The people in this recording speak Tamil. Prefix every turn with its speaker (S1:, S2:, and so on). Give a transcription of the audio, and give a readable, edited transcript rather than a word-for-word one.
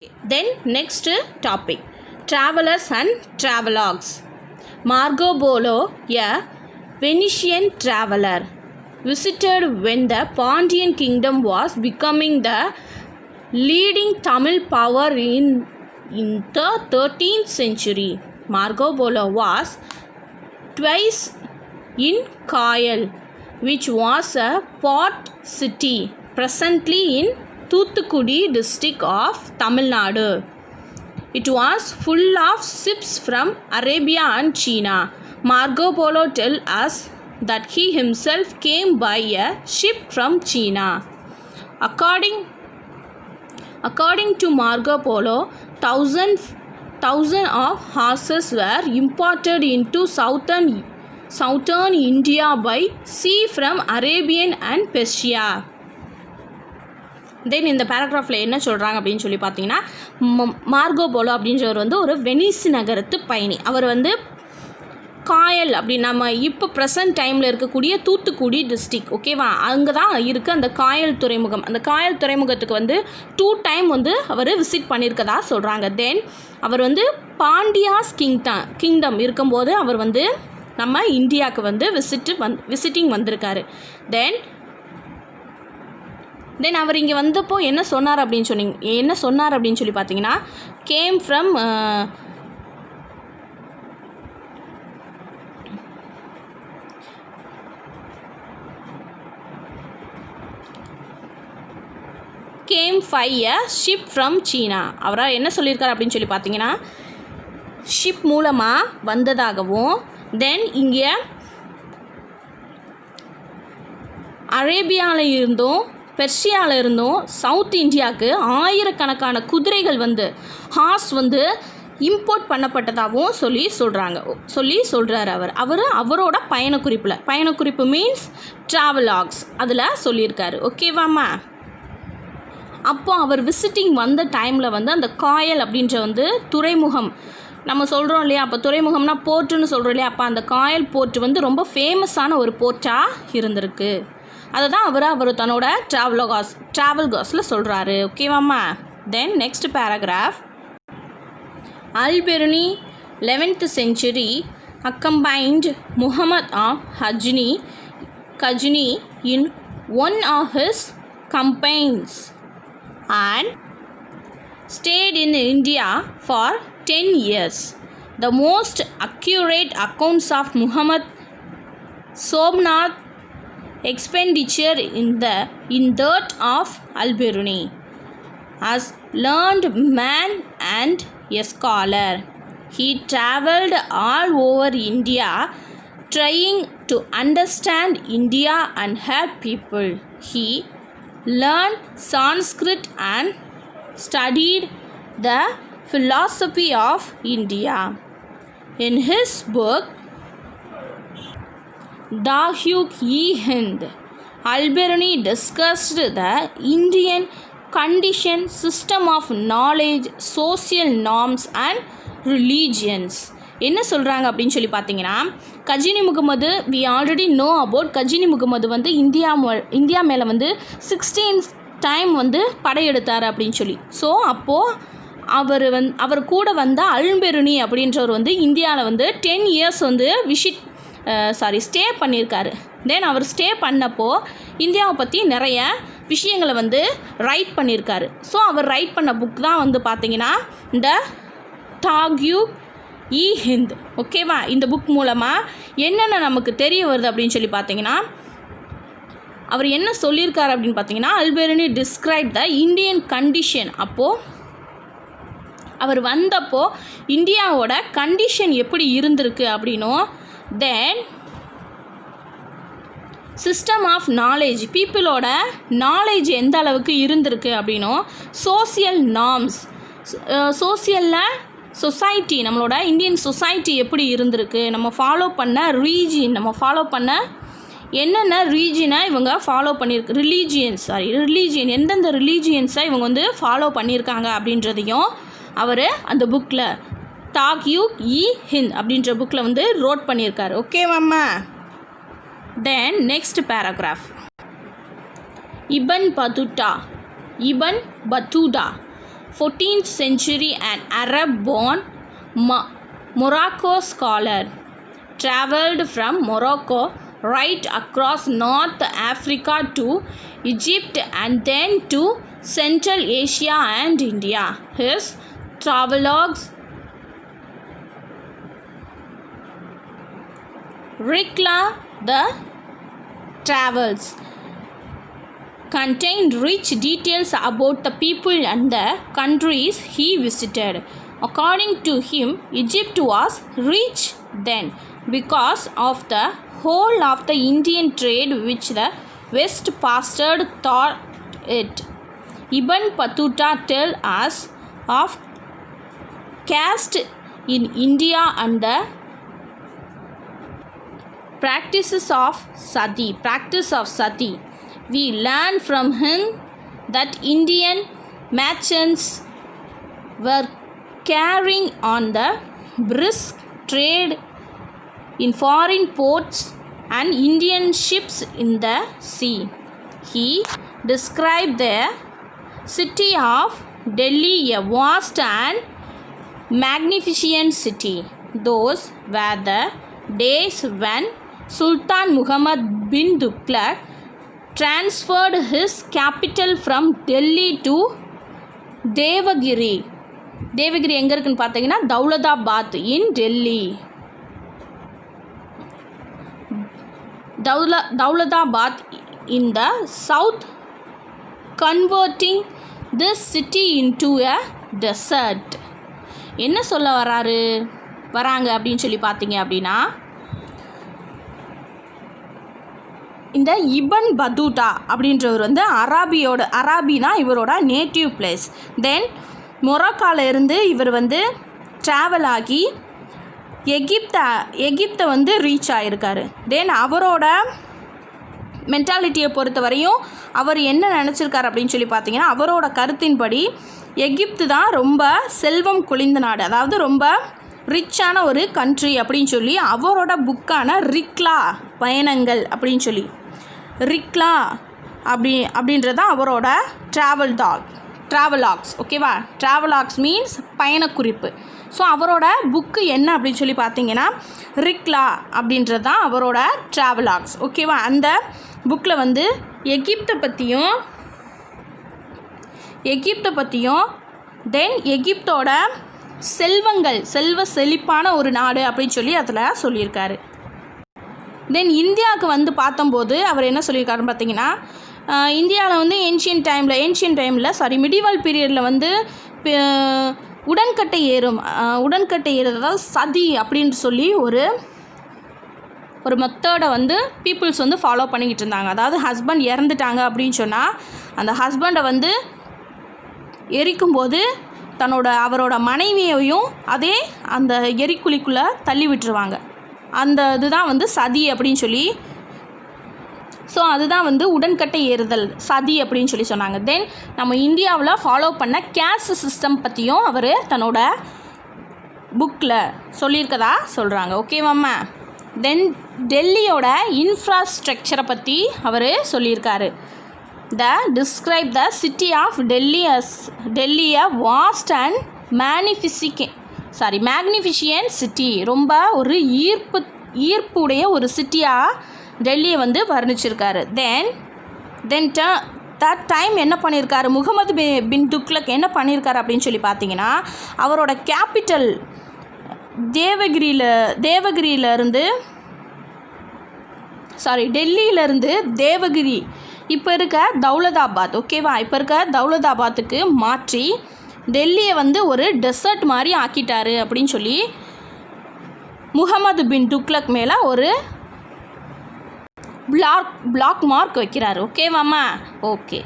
S1: Then next topic, travelers and travelogues. Marco Polo, a Venetian traveler, visited when the Pandyan kingdom was becoming the leading Tamil power in the 13th century. Marco Polo was twice in Kayal, which was a port city presently in Thuthukudi district of Tamil Nadu. It was full of ships from Arabia and China. Marco Polo tells us that he himself came by a ship from China. According to Marco Polo, thousands of horses were imported into southern India by sea from Arabian and Persia. தென் இந்த பேராகிராஃபில் என்ன சொல்கிறாங்க அப்படின்னு சொல்லி பார்த்தீங்கன்னா, மார்கோ போலோ அப்படின்றவர் வந்து ஒரு வெனிஸ் நகரத்து பயணி. அவர் வந்து காயல் அப்படி நம்ம இப்போ ப்ரெசன்ட் டைமில் இருக்கக்கூடிய தூத்துக்குடி டிஸ்ட்ரிக், ஓகேவா, அங்கே தான் இருக்குது அந்த காயல் துறைமுகம். அந்த காயல் துறைமுகத்துக்கு வந்து 2 டைம் வந்து அவர் விசிட் பண்ணியிருக்கதா சொல்கிறாங்க. தென் அவர் வந்து பாண்டியாஸ் கிங்டம் இருக்கும்போது அவர் வந்து நம்ம இந்தியாவுக்கு வந்து விசிட்டிங் வந்திருக்காரு. தென் அவர் இங்கே வந்தப்போ என்ன சொன்னார் அப்படின்னு சொல்லி பார்த்தீங்கன்னா, கேம் ஃப்ரம் ஷிப் ஃப்ரம் சீனா. அவரால் என்ன சொல்லியிருக்காரு அப்படின்னு சொல்லி பார்த்தீங்கன்னா, ஷிப் மூலமாக வந்ததாகவும், தென் இங்கே அரேபியாவில் இருந்தும் பெர்ஷியாவில் இருந்தும் சவுத் இந்தியாவுக்கு ஆயிரக்கணக்கான குதிரைகள் வந்து ஹார்ஸ் வந்து இம்போர்ட் பண்ணப்பட்டதாகவும் சொல்கிறார் அவரோட பயணக்குறிப்பு மீன்ஸ் ட்ராவலாக்ஸ் அதில் சொல்லியிருக்காரு. ஓகேவாம்மா? அப்போ அவர் விசிட்டிங் வந்த டைமில் வந்து அந்த காயல் அப்படின்ற வந்து துறைமுகம் நம்ம சொல்கிறோம் இல்லையா, அப்போ துறைமுகம்னா போர்ட்டுன்னு சொல்கிறோம் இல்லையா, அப்போ அந்த காயல் போர்ட்டு வந்து ரொம்ப ஃபேமஸான ஒரு போர்ட்டாக இருந்திருக்கு. அதை தான் அவர் தன்னோட ட்ராவல் காஸில் சொல்கிறாரு. ஓகேவாம்மா? Then next paragraph, Alberuni 11th century accompanied Muhammad of Ghazni in one of his campaigns and stayed in India for 10 years. The most accurate accounts of Muhammad Somnath expenditure in that of Al-Biruni as learned man and a scholar. He travelled all over India trying to understand India and her people. He learned Sanskrit and studied the philosophy of India. In his book Dahyug-e-Hind, Al-Biruni discussed the Indian condition, system of knowledge, social norms and religions. என்ன சொல்கிறாங்க அப்படின்னு சொல்லி பார்த்தீங்கன்னா, Ghazni Muhammad we already know about Ghazni Muhammad வந்து இந்தியா மேலே வந்து 16th டைம் வந்து படையெடுத்தார் அப்படின்னு சொல்லி. ஸோ அப்போது அவர் கூட வந்த அல்பெருனி அப்படின்றவர் வந்து இந்தியாவில் வந்து 10 years வந்து ஸ்டே பண்ணியிருக்காரு. தென் அவர் ஸ்டே பண்ணப்போ இந்தியாவை பற்றி நிறைய விஷயங்களை வந்து ரைட் பண்ணியிருக்காரு. ஸோ அவர் ரைட் பண்ண புக் தான் வந்து பார்த்திங்கன்னா இந்த தாக்யூக்-இ-ஹிந்த். ஓகேவா? இந்த புக் மூலமாக என்னென்ன நமக்கு தெரிய வருது அப்படின்னு சொல்லி பார்த்தீங்கன்னா, அவர் என்ன சொல்லியிருக்காரு அப்படின்னு பார்த்தீங்கன்னா, Alberuni describe the Indian condition. அப்போது அவர் வந்தப்போ இந்தியாவோட கண்டிஷன் எப்படி இருந்திருக்கு அப்படின்னும், தென் சிஸ்டம் ஆஃப் நாலேஜ், பீப்புளோட நாலேஜ் எந்த அளவுக்கு இருந்திருக்கு அப்படின்னும், சோசியல் நார்ம்ஸ், சோசியலில் சொசைட்டி, நம்மளோட இந்தியன் சொசைட்டி எப்படி இருந்திருக்கு, நம்ம ஃபாலோ பண்ண என்னென்ன ரீஜனை இவங்க ஃபாலோ பண்ணியிருக்கு, ரிலீஜியன் எந்தெந்த ரிலீஜியன்ஸை இவங்க வந்து ஃபாலோ பண்ணியிருக்காங்க அப்படின்றதையும் அவர் அந்த புக்கில் தாக்யூக்-இ-ஹிந்த் அப்படின்ற புக்கில் வந்து ரோட் பண்ணியிருக்காரு. ஓகேவாம்மா? Then next paragraph, Ibn Battuta 14th century an Arab-born Morocco scholar, traveled from Morocco right across North Africa to Egypt and then to Central Asia and India. His travelogues Rihla the Travels contained rich details about the people and the countries he visited. According to him, Egypt was rich then because of the whole of the Indian trade which the West bastard thought it. Ibn Battuta tells us of caste in India and the practice of sati. We learn from him that Indian merchants were carrying on the brisk trade in foreign ports and Indian ships in the sea. He described the city of Delhi, a vast and magnificent city. Those were the days when Sultan Muhammad bin Tughlaq transferred his capital from Delhi to Devagiri. Devagiri எங்கே இருக்குன்னு பார்த்தீங்கன்னா தௌலதாபாத் இன் Delhi. Daulatabad in the south, converting this city into a desert. என்ன சொல்ல வராங்க அப்படின்னு சொல்லி பார்த்தீங்க அப்படின்னா, இந்த இபன் பத்தூட்டா அப்படின்றவர் வந்து அராபினா இவரோட நேட்டிவ் பிளேஸ். தென் மொராக்கால இருந்து இவர் வந்து ட்ராவல் ஆகி எகிப்தை வந்து ரீச் ஆகிருக்காரு. தென் அவரோட மென்டாலிட்டியை பொறுத்த வரையும் அவர் என்ன நினச்சிருக்காரு அப்படின்னு சொல்லி பார்த்தீங்கன்னா, அவரோட கருத்தின்படி எகிப்து தான் ரொம்ப செல்வம் குளிந்த நாடு, அதாவது ரொம்ப ரிச்சான ஒரு கண்ட்ரி அப்படின்னு சொல்லி அவரோட புக்கான ரிக்லா பயணங்கள் அப்படின்னு சொல்லி ரிக்லா அப்படின்றது தான் அவரோட ட்ராவலாக்ஸ். ஓகேவா, ட்ராவலாக்ஸ் மீன்ஸ் பயணக்குறிப்பு. ஸோ அவரோட புக்கு என்ன அப்படின்னு சொல்லி பார்த்தீங்கன்னா ரிக்லா அப்படின்றது தான் அவரோட ட்ராவலாக்ஸ். ஓகேவா, அந்த புக்கில் வந்து எகிப்தை பற்றியும் தென் எகிப்தோட செல்வ செழிப்பான ஒரு நாடு அப்படின்னு சொல்லி அதில் சொல்லியிருக்காரு. தென் இந்தியாவுக்கு வந்து பார்த்தம்போது அவர் என்ன சொல்லியிருக்காருன்னு பார்த்தீங்கன்னா, இந்தியாவில் வந்து ஏன்ஷியன் டைமில் மிடிவல் பீரியடில் வந்து உடன்கட்டை ஏறுறது, அதாவது சதி அப்படின்னு சொல்லி ஒரு மெத்தடை வந்து பீப்புள்ஸ் வந்து ஃபாலோ பண்ணிக்கிட்டு இருந்தாங்க. அதாவது ஹஸ்பண்ட் இறந்துட்டாங்க அப்படின்னு சொன்னால் அந்த ஹஸ்பண்டை வந்து எரிக்கும்போது அவரோட மனைவியையும் அதே அந்த எரிக்குழிக்குள்ளே தள்ளி விட்டுருவாங்க. அந்த இதுதான் வந்து சதி அப்படின்னு சொல்லி, ஸோ அதுதான் வந்து உடன்கட்டை ஏறுதல் சதி அப்படின்னு சொல்லி சொன்னாங்க. தென் நம்ம இந்தியாவில் ஃபாலோ பண்ண கேஸ்ட் சிஸ்டம் பற்றியும் அவர் தன்னோட புக்கில் சொல்லியிருக்கதா சொல்கிறாங்க. ஓகேவாம்மா. தென் டெல்லியோட இன்ஃப்ராஸ்ட்ரக்சரை பற்றி அவர் சொல்லியிருக்காரு. describe the city of Delhi as a vast and magnificent city. ரொம்ப ஒரு ஈர்ப்புடைய ஒரு சிட்டியாக டெல்லியை வந்து வர்ணிச்சிருக்காரு. தென் தட் டைம் என்ன பண்ணியிருக்காரு, முகமது பின் துக்ளக் என்ன பண்ணியிருக்காரு அப்படின்னு சொல்லி பார்த்தீங்கன்னா, அவரோட கேபிட்டல் டெல்லியிலேருந்து தேவகிரி இப்போ இருக்க தௌலதாபாத், ஓகேவா, இப்போ இருக்க தௌலதாபாத்துக்கு மாற்றி டெல்லியை வந்து ஒரு டெசர்ட் மாதிரி ஆக்கிட்டாரு அப்படின்னு சொல்லி முகமது பின் துக்ளக் மேலே ஒரு பிளாக் மார்க் வைக்கிறாரு. ஓகேவாம்மா. ஓகே.